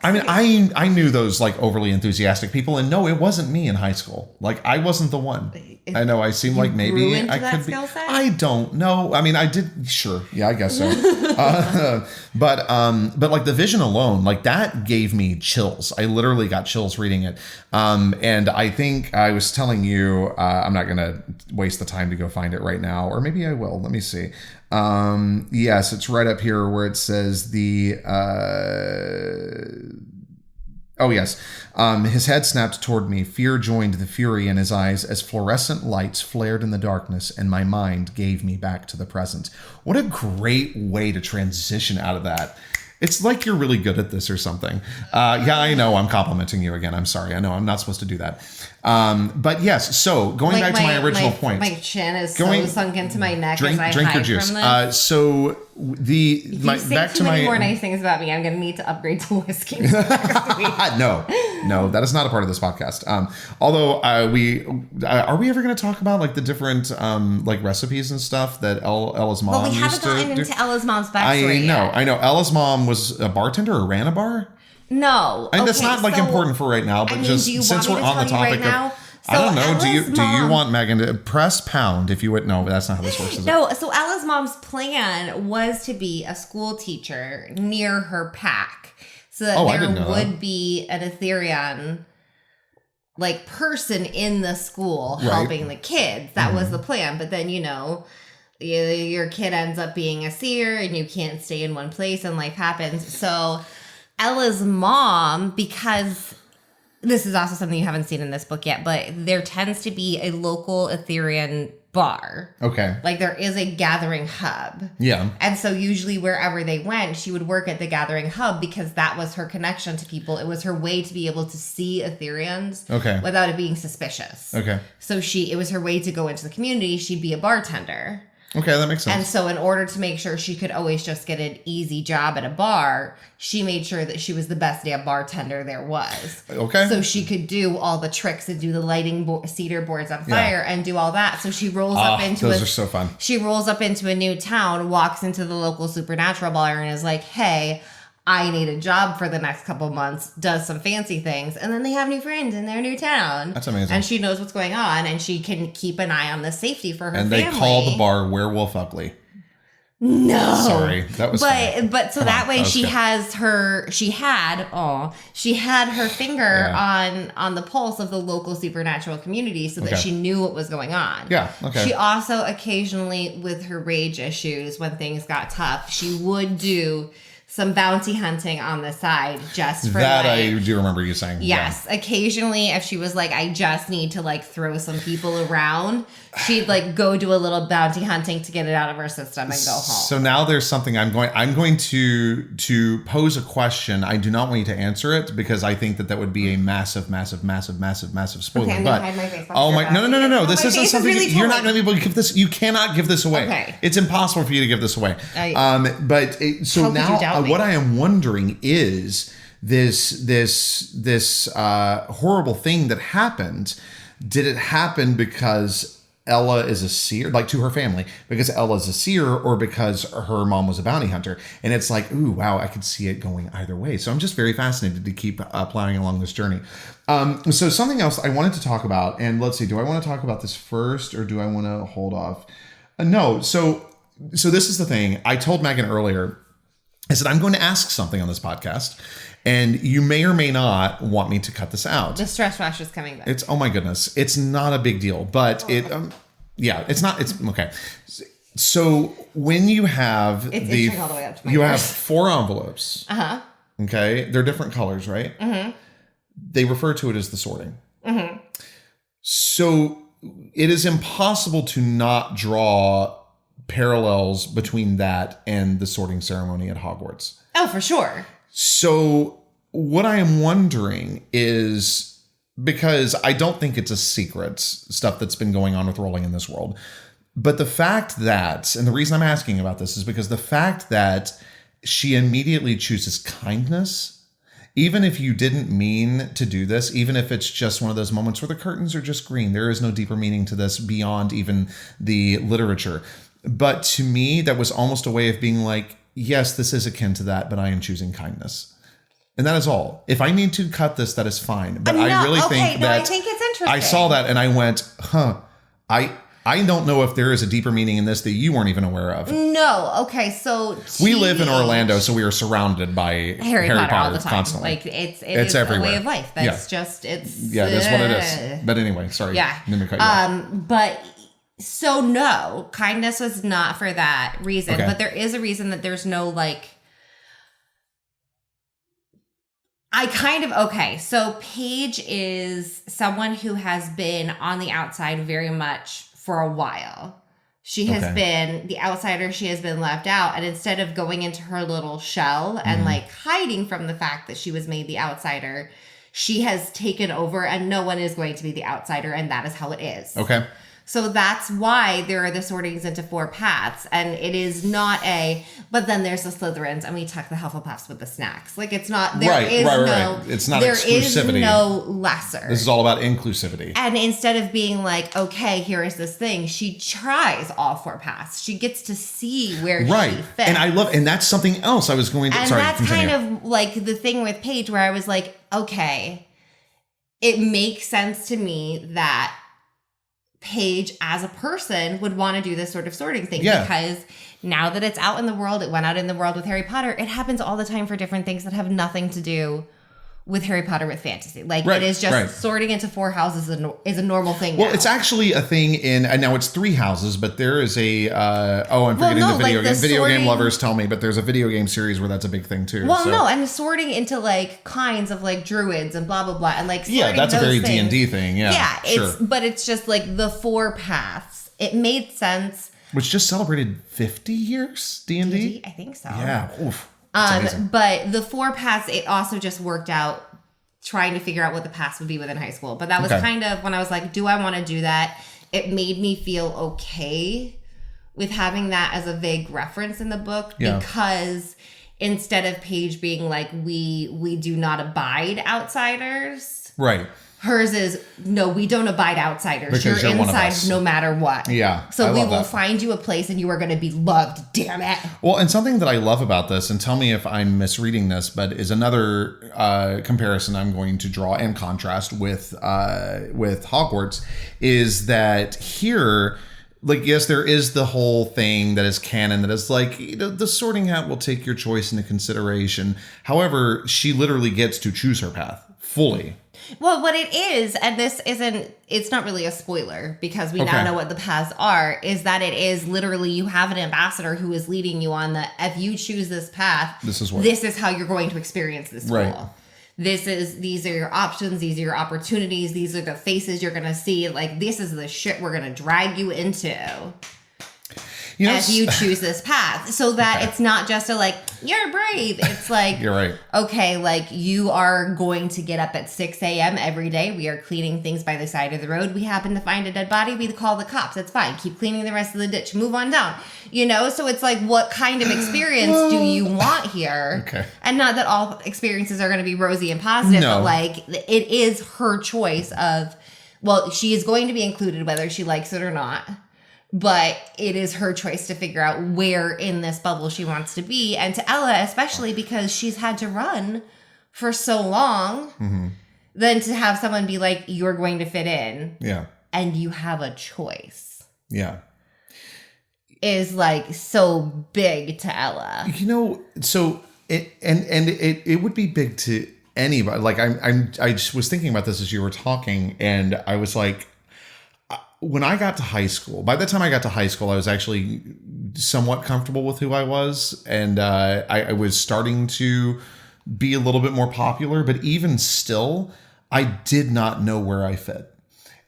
A: I
B: knew those like overly enthusiastic people, and no, it wasn't me in high school. Like I wasn't the one. I know I seem like maybe I could be. I don't know. I mean, I did. Sure, yeah, I guess so. But like the vision alone, like that gave me chills. I literally got chills reading it. And I think I was telling you, I'm not gonna waste the time to go find it right now, or maybe I will. Let me see. Yes, it's right up here where it says oh yes. His head snapped toward me. Fear joined the fury in his eyes as fluorescent lights flared in the darkness, and my mind gave me back to the present. What a great way to transition out of that. It's like you're really good at this or something. Yeah, I know. I'm complimenting you again. I'm sorry. I know I'm not supposed to do that. But yes, so going back to my original point.
A: My chin is so sunk into my neck as I
B: drink
A: hide
B: your juice.
A: From this.
B: So
A: if you say too many more nice things about me, I'm going to need to upgrade to whiskey.
B: No, that is not a part of this podcast. Although are we ever going to talk about like the different like recipes and stuff that Ella's mom used to do?
A: Well, we haven't gotten into Ella's mom's backstory yet.
B: I know. Ella's mom was a bartender or ran a bar.
A: No,
B: and that's not like important for right now. But since we're on the topic of. I don't know. Do you want Megan to press pound if you would? No, but that's not how this works.
A: So Ella's mom's plan was to be a school teacher near her pack, so that there would be an aitherion like person in the school helping the kids. That was the plan. But then your kid ends up being a seer, and you can't stay in one place, and life happens. So Ella's mom, because this is also something you haven't seen in this book yet, but there tends to be a local aitherion bar.
B: Okay.
A: Like there is a gathering hub.
B: Yeah.
A: And so usually wherever they went, she would work at the gathering hub because that was her connection to people. It was her way to be able to see aitherions without it being suspicious.
B: Okay.
A: So it was her way to go into the community. She'd be a bartender.
B: Okay, that makes sense.
A: And so in order to make sure she could always just get an easy job at a bar, she made sure that she was the best damn bartender there was.
B: Okay.
A: So she could do all the tricks and do the lighting cedar boards on fire and do all that. So she rolls up into
B: those are so fun.
A: She rolls up into a new town, walks into the local supernatural bar and is like, hey, I need a job for the next couple months, does some fancy things, and then they have new friends in their new town.
B: That's amazing.
A: And she knows what's going on, and she can keep an eye on the safety for her family.
B: And they call the bar Werewolf Ugly.
A: No.
B: Sorry, that was funny.
A: But so that way she had her finger on the pulse of the local supernatural community so that she knew what was going on.
B: Yeah, okay.
A: She also occasionally, with her rage issues, when things got tough, she would do some bounty hunting on the side just for
B: that. I do remember you saying.
A: Yes. Yeah. Occasionally, if she was like, I just need to like throw some people around, she'd like go do a little bounty hunting to get it out of her system and go home.
B: So now there's something I'm going to pose a question. I do not want you to answer it because I think that would be a massive spoiler.
A: Okay, I'm gonna hide my face.
B: No. This isn't something really you're not going to be able to give this. You cannot give this away.
A: Okay.
B: It's impossible for you to give this away. So now what I am wondering is this horrible thing that happened. Did it happen because Ella is a seer, like to her family, because Ella's a seer or because her mom was a bounty hunter? And it's like, ooh, wow, I could see it going either way. So I'm just very fascinated to keep plowing along this journey. So something else I wanted to talk about, and let's see, do I want to talk about this first or do I want to hold off? No. So this is the thing. I told Megan earlier, I said, I'm going to ask something on this podcast, and you may or may not want me to cut this out.
A: The stress rash is coming back.
B: Oh my goodness. It's not a big deal, but it's not, it's okay. So when you have
A: itching all the way up to my
B: you have 4 envelopes.
A: Uh-huh.
B: Okay. They're different colors, right?
A: Mm-hmm.
B: They refer to it as the sorting.
A: Mm-hmm.
B: So it is impossible to not draw parallels between that and the sorting ceremony at Hogwarts.
A: Oh, for sure.
B: So what I am wondering is, because I don't think it's a secret, stuff that's been going on with Rowling in this world, but the fact that, and the reason I'm asking about this is because the fact that she immediately chooses kindness, even if you didn't mean to do this, even if it's just one of those moments where the curtains are just green, there is no deeper meaning to this beyond even the literature. But to me, that was almost a way of being like, yes, this is akin to that, but I am choosing kindness. And that is all. If I need to cut this, that is fine. But I really think that...
A: I think it's interesting.
B: I saw that and I went, I don't know if there is a deeper meaning in this that you weren't even aware of.
A: No. Okay, so...
B: We live in Orlando, so we are surrounded by Harry Potter
A: all the time.
B: Constantly.
A: Like, it's everywhere. A way of life. That's just... It's...
B: Yeah, that's what it is. But anyway, sorry.
A: Yeah. But... So no, kindness was not for that reason. Okay. But there is a reason that there's no, like... So Paige is someone who has been on the outside very much for a while. She has been the outsider. She has been left out. And instead of going into her little shell and like hiding from the fact that she was made the outsider, she has taken over and no one is going to be the outsider. And that is how it is. Okay. So that's why there are the sortings into 4 paths. And it is not but then there's the Slytherins and we tuck the Hufflepuffs with the snacks. Like it's not, there is no,
B: it's not exclusivity.
A: There is no lesser.
B: This is all about inclusivity.
A: And instead of being like, okay, here is this thing, she tries all 4 paths. She gets to see where she fits.
B: And that's something else I was going to,
A: that's kind of like the thing with Paige where I was like, okay, it makes sense to me that Paige as a person would want to do this sort of sorting thing because now that it's out in the world, it went out in the world with Harry Potter. It happens all the time for different things that have nothing to do with Harry Potter with fantasy. Like it is just sorting into 4 houses is a normal thing.
B: Well, it's actually a thing and now it's 3 houses, but there is a I'm forgetting the video game. Video game lovers tell me, but there's a video game series where that's a big thing too.
A: Well, no, and sorting into like kinds of like druids and blah blah blah, and like
B: that's a very D&D thing. Yeah,
A: but it's just like the 4 paths. It made sense.
B: Which just celebrated 50 years D&D.
A: I think so.
B: Yeah. Oof.
A: But the 4 paths, it also just worked out trying to figure out what the paths would be within high school. But that was kind of when I was like, do I want to do that? It made me feel okay with having that as a vague reference in the book because instead of Paige being like, we do not abide outsiders. Right. Hers is, no, we don't abide outsiders.
B: Because
A: you're inside no matter what.
B: Yeah.
A: So we will find you a place and you are going to be loved. Damn it.
B: Well, and something that I love about this, and tell me if I'm misreading this, but is another comparison I'm going to draw and contrast with Hogwarts, is that here, like, yes, there is the whole thing that is canon that is like, the sorting hat will take your choice into consideration. However, she literally gets to choose her path fully.
A: Well, what it is, and it's not really a spoiler because we now know what the paths are, is that it is literally you have an ambassador who is leading you on if you choose this path, this is how you're going to experience this school. Right. These are your options, these are your opportunities, these are the faces you're going to see. Like, this is the shit we're going to drag you into. If you choose this path, so that it's not just a like, you're brave. It's like,
B: you're right.
A: Okay, like you are going to get up at 6 a.m. every day. We are cleaning things by the side of the road. We happen to find a dead body. We call the cops. It's fine. Keep cleaning the rest of the ditch. Move on down. So it's like, what kind of experience do you want here? Okay. And not that all experiences are going to be rosy and positive, but like it is her choice of, well, she is going to be included whether she likes it or not. But it is her choice to figure out where in this bubble she wants to be. And to Ella, especially because she's had to run for so long, then to have someone be like, you're going to fit in. Yeah. And you have a choice. Yeah. Is like so big to Ella.
B: So it would be big to anybody. Like I just was thinking about this as you were talking, and I was like, when I got to high school, by the time I got to high school, I was actually somewhat comfortable with who I was. And I was starting to be a little bit more popular. But even still, I did not know where I fit.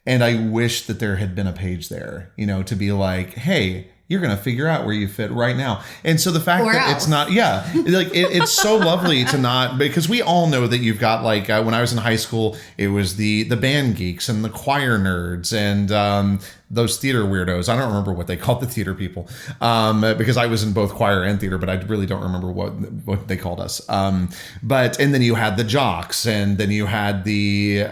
B: And I wish that there had been a page there, to be like, hey, you're going to figure out where you fit right now. And so the fact that it's not, like it's so lovely to not, because we all know that you've got like, when I was in high school, it was the band geeks and the choir nerds and those theater weirdos. I don't remember what they called the theater people because I was in both choir and theater, but I really don't remember what they called us. And then you had the jocks, and then you had the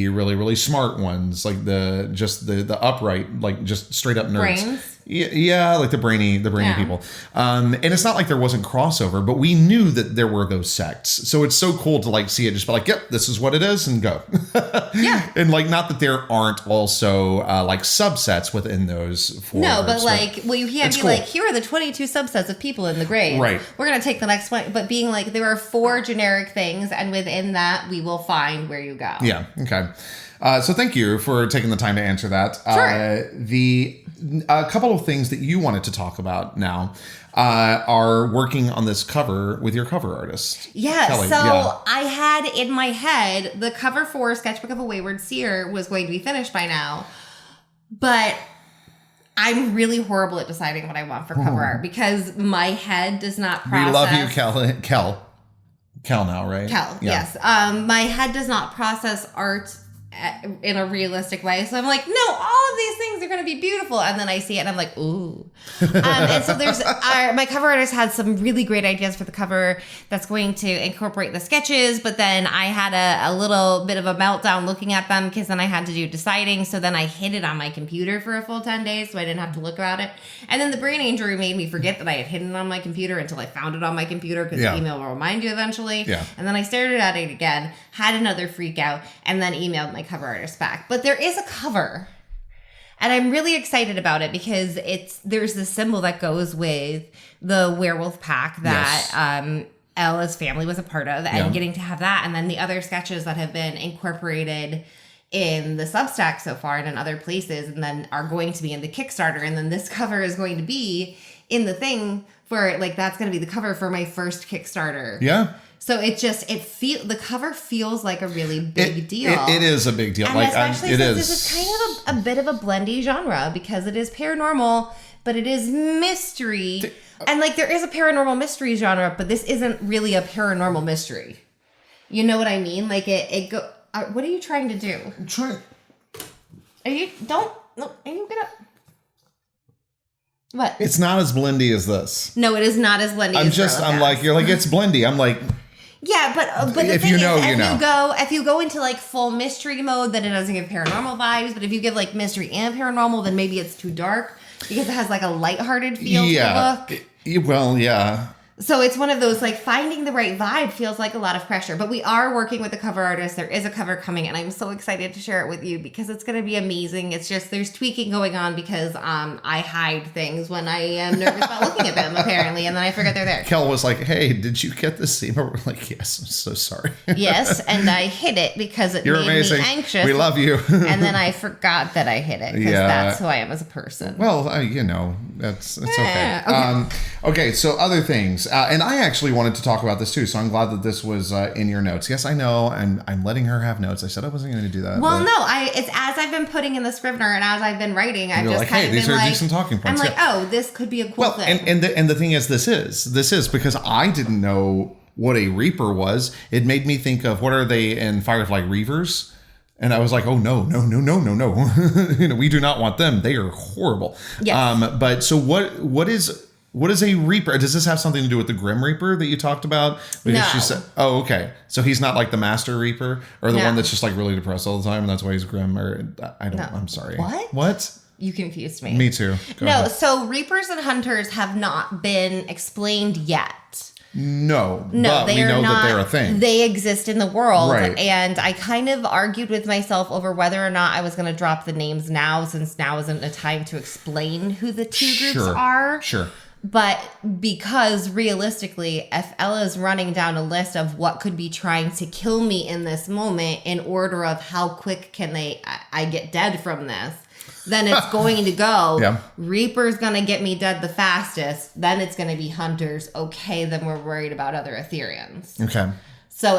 B: really, really smart ones, like the upright, like just straight up nerds.
A: Brains.
B: Yeah, like the brainy people. And it's not like there wasn't crossover, but we knew that there were those sects. So it's so cool to like see it just be like, yep, this is what it is, and go.
A: Yeah.
B: And like, not that there aren't also like subsets within those four.
A: No, but like, well, you can't be cool. Like, here are the 22 subsets of people in the grade.
B: Right.
A: We're going to take the next one. But being like, there are 4 generic things, and within that, we will find where you go.
B: Yeah. Okay. So thank you for taking the time to answer that.
A: Sure.
B: A couple of things that you wanted to talk about now are working on this cover with your cover artist.
A: Yeah, Kelly. I had in my head the cover for Sketchbook of a Wayward Seer was going to be finished by now. But I'm really horrible at deciding what I want for cover art because my head does not process.
B: We love you, Kel now, right?
A: Kel, yes. My head does not process art in a realistic way. So I'm like, no, all of these things are going to be beautiful. And then I see it and I'm like, ooh. And so there's, my cover artist had some really great ideas for the cover that's going to incorporate the sketches. But then I had a little bit of a meltdown looking at them because then I had to do deciding. So then I hid it on my computer for a full 10 days. So I didn't have to look at it. And then the brain injury made me forget that I had hidden it on my computer until I found it on my computer because the email will remind you eventually. Yeah. And then I stared at it again, had another freak out, and then emailed my cover artist back. But there is a cover. And I'm really excited about it because there's this symbol that goes with the werewolf pack that Ella's family was a part of, and getting to have that. And then the other sketches that have been incorporated in the Substack so far and in other places, and then are going to be in the Kickstarter. And then this cover is going to be in the thing for, like, that's going to be the cover for my first Kickstarter. Yeah. So the cover feels like a really big deal.
B: It is a big deal.
A: And like, especially since this is kind of a bit of a blendy genre because it is paranormal, but it is mystery. And like, there is a paranormal mystery genre, but this isn't really a paranormal mystery. You know what I mean? Like what are you trying to do?
B: I'm trying.
A: Are you gonna... What?
B: It's not as blendy as this.
A: No, it is not as blendy
B: I'm like, you're like, it's blendy. I'm like...
A: Yeah, but the thing is, if you go into like full mystery mode, then it doesn't give paranormal vibes. But if you give like mystery and paranormal, then maybe it's too dark because it has like a lighthearted feel to the book.
B: Well, yeah.
A: So it's one of those, like, finding the right vibe feels like a lot of pressure. But we are working with a cover artist. There is a cover coming, and I'm so excited to share it with you because it's going to be amazing. It's just, there's tweaking going on because I hide things when I am nervous about looking at them, apparently, and then I forget they're there.
B: Kel was like, hey, did you get this email? We're like, yes, I'm so sorry.
A: Yes, and I hid it because it made me anxious.
B: We love you.
A: And then I forgot that I hid it because that's who I am as a person.
B: Well, it's okay. Okay, so other things. And I actually wanted to talk about this too, so I'm glad that this was in your notes. Yes, I know, and I'm letting her have notes. I said I wasn't going to do that.
A: Well, no, it's as I've been putting in the Scrivener and as I've been writing, I've just
B: like,
A: kind of
B: these
A: been
B: are
A: like,
B: decent talking points.
A: I'm like, oh, this could be a cool thing.
B: And the thing is, this is because I didn't know what a Reaper was. It made me think of, what are they in Firefly, Reavers? And I was like, oh, no. We do not want them. They are horrible. Yes. But so what is a Reaper? Does this have something to do with the Grim Reaper that you talked about? Because she said, oh, okay. So he's not like the Master Reaper or the one that's just like really depressed all the time and that's why he's grim, or I'm sorry. What?
A: You confused me.
B: Me too. Go ahead.
A: So Reapers and Hunters have not been explained yet.
B: No, but we know that they're a thing.
A: They exist in the world. Right. And I kind of argued with myself over whether or not I was going to drop the names now, since now isn't the time to explain who the two groups are. Sure. But because realistically, if Ella's running down a list of what could be trying to kill me in this moment in order of how quick can I get dead from this, then it's going to go, Reaper's going to get me dead the fastest, then it's going to be Hunters. Okay, then we're worried about other Aetherions.
B: Okay.
A: So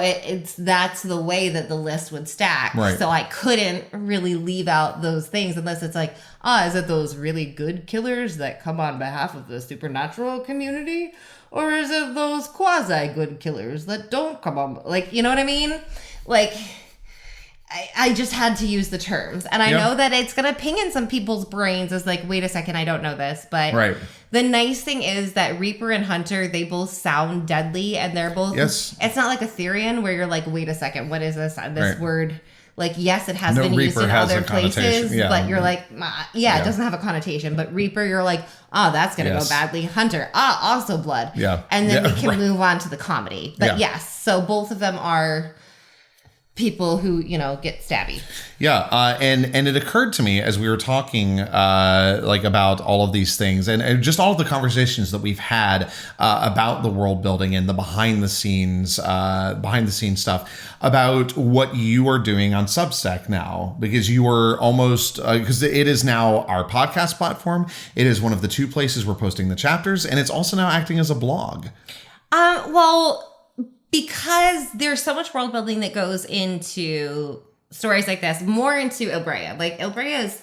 A: that's the way that the list would stack.
B: Right.
A: So I couldn't really leave out those things unless it's like, is it those really good killers that come on behalf of the supernatural community? Or is it those quasi-good killers that don't come on? Like, you know what I mean? Like, I just had to use the terms. And I know that it's going to ping in some people's brains as like, wait a second, I don't know this. But the nice thing is that Reaper and Hunter, they both sound deadly. And they're both, it's not like aitherion where you're like, wait a second, what is this word? Like, yes, it has been used in other places, but you're like, it doesn't have a connotation. But Reaper, you're like, that's going to go badly. Hunter, also blood. Yeah. And then we can move on to the comedy. But yes, so both of them are people who, get stabby.
B: Yeah. And it occurred to me as we were talking, about all of these things and just all of the conversations that we've had about the world building and the behind the scenes stuff about what you are doing on Substack now, because you are almost, because it is now our podcast platform. It is one of the 2 places we're posting the chapters, and it's also now acting as a blog.
A: Because there's so much world building that goes into stories like this, more into Ilbrea. Like, Ilbrea is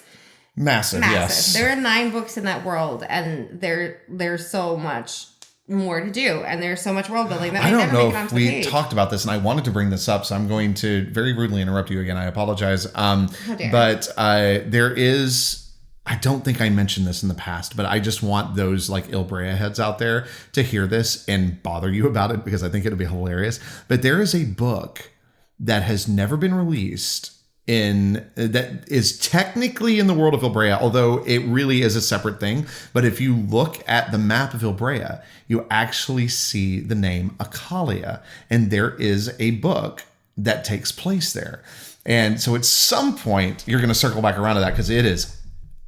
B: massive. Yes.
A: There are 9 books in that world, and there's so much more to do, and there's so much world building that
B: I don't know if we talked about this, and I wanted to bring this up, so I'm going to very rudely interrupt you again. I apologize. But there is... I don't think I mentioned this in the past, but I just want those like Ilbrea heads out there to hear this and bother you about it, because I think it'll be hilarious. But there is a book that has never been released that is technically in the world of Ilbrea, although it really is a separate thing. But if you look at the map of Ilbrea, you actually see the name Akalia, and there is a book that takes place there. And so at some point, you're going to circle back around to that, because it is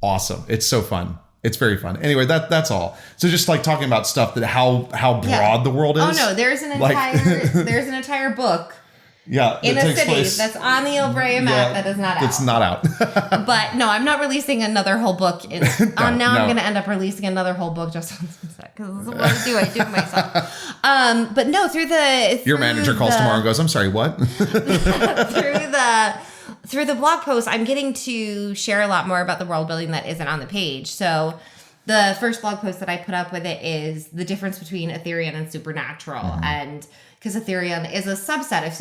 B: awesome. It's so fun. It's very fun. Anyway, that's all. So just like talking about stuff that how broad the world is.
A: Oh no, there's an entire book.
B: Yeah,
A: in a city that's on the Ilbrea map that is not out.
B: It's not out.
A: But no, I'm not releasing another whole book. I'm going to end up releasing another whole book just on Substack, because this is what I do. I do it myself. But no, your manager calls tomorrow and goes, "I'm sorry, what?" Through the blog post, I'm getting to share a lot more about the world building that isn't on the page. So the first blog post that I put up with it is the difference between aitherion and supernatural. Mm-hmm. And because aitherion is a subset of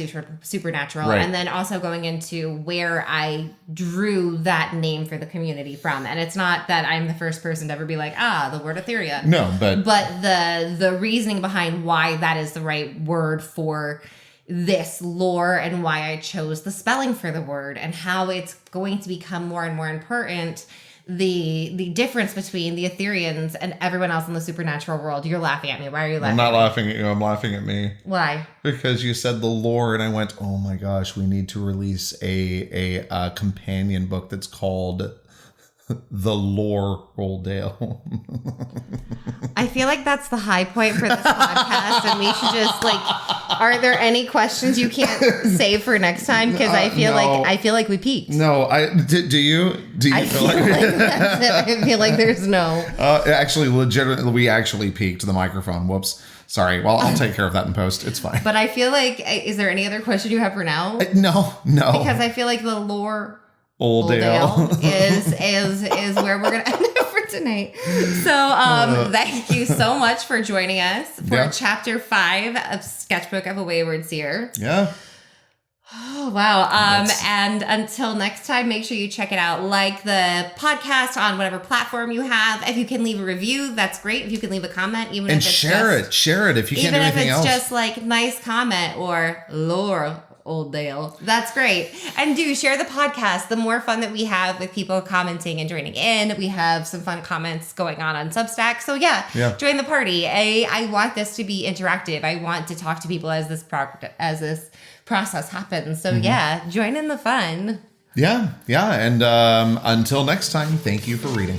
A: supernatural. Right. And then also going into where I drew that name for the community from. And it's not that I'm the first person to ever be like, the word aitherion.
B: No, but
A: the reasoning behind why that is the right word for this lore, and why I chose the spelling for the word, and how it's going to become more and more important, the difference between the aitherions and everyone else in the supernatural world. You're laughing at me. Why are you laughing?
B: I'm not laughing at you. I'm laughing at me.
A: Why?
B: Because you said the lore, and I went, oh my gosh, we need to release a companion book that's called The Laureldale.
A: I feel like that's the high point for this podcast, and we should just are there any questions you can't save for next time? Because I feel like we peaked.
B: No, do you feel like
A: that's it. I feel like there's no.
B: Actually, legitimately, we actually peaked the microphone. Whoops. Sorry. Well, I'll take care of that in post. It's fine.
A: But I feel like, is there any other question you have for now?
B: No.
A: Because I feel like the Laureldale is where we're gonna end up for tonight. So thank you so much for joining us for chapter 5 of Sketchbook of a Wayward Seer.
B: Yeah.
A: Oh wow. And until next time, make sure you check it out. Like the podcast on whatever platform you have. If you can leave a review, that's great. If you can leave a comment, even if it's
B: share it if you can't do anything else.
A: Even if it's just like nice comment or Laureldale. That's great. And do share the podcast. The more fun that we have with people commenting and joining in, we have some fun comments going on Substack. So join the party. I want this to be interactive. I want to talk to people as this process happens. So join in the fun.
B: Yeah. And until next time, thank you for reading.